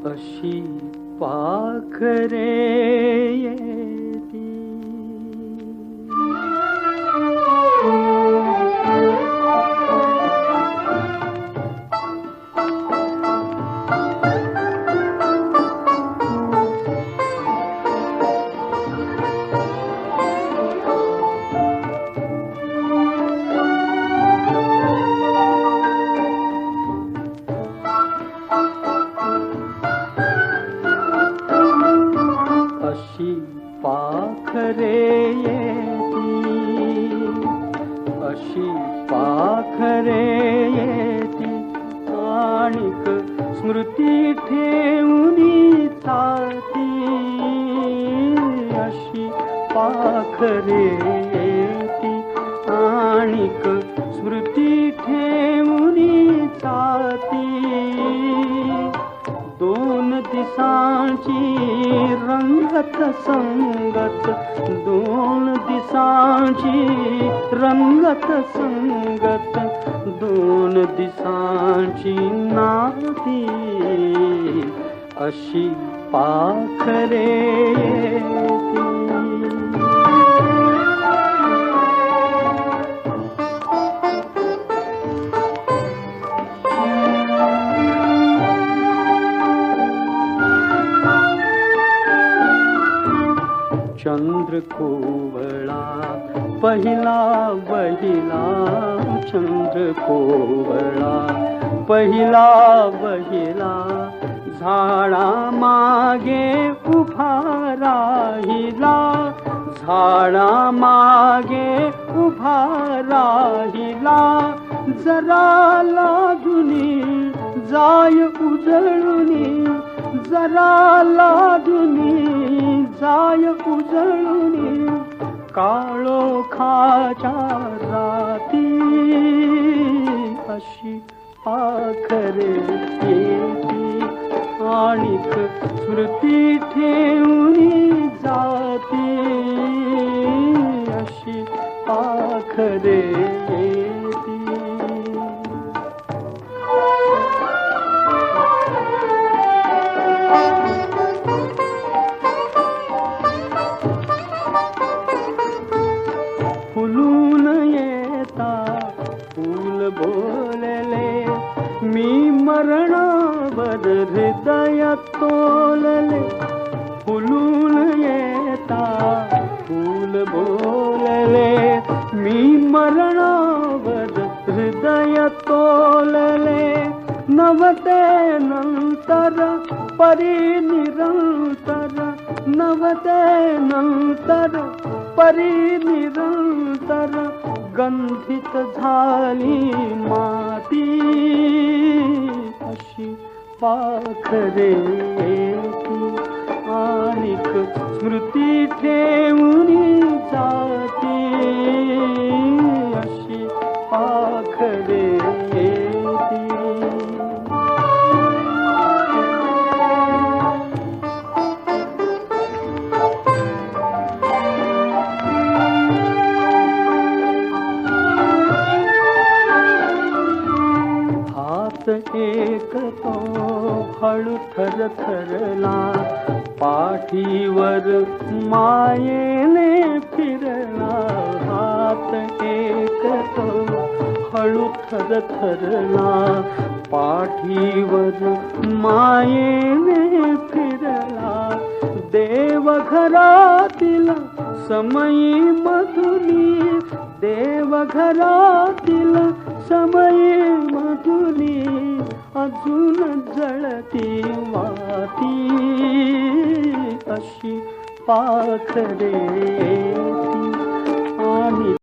अशी पाखरे येती पाखरे येती अशी पाखरे येती आणिक स्मृती ठेवूनी ताती अशी पाखरे येती आणिक स्मृती ठेवूनी ताती दोन दिसांची रंगत संगत दोन दिसांची रंगत संगत दोन दिसांची नाती अशी पाखरे येती चंद्र कोवळा पहिला बहिला चंद्र कोवळा पहिला बहिला झाडा मागे उभा राहिला झाडा मागे उभा राहिला जरा लाजुनी जाय उजळुनी जरा लाजुनी जाय उजळुनी काळोखाच्या राती अशी पाखरे येती आणिक स्मृती ठेवूनी जाती अशी पाखरे येती फुलून येता फूल बोलले मी मरणावर हृदय तोलले फुलून येता फूल बोलले मी मरणावर हृदय तोलले नवते नंतर परिनिरंतर नवते नंतर परिनिरंतर गंधित झाली माती अशी पाखरे येती आणिक स्मृती ठेवूनी जाती अशी पाखरे येती एक तो हळू थरथरला पाठीवर मायेने फिरला हात एक तो हळू थरथरला पाठीवर मायेने फिरला देवघरातील समयी मधुनी देवघरातील समयी मधुनी अजून जळती वाती अशी पाखरे येती आणि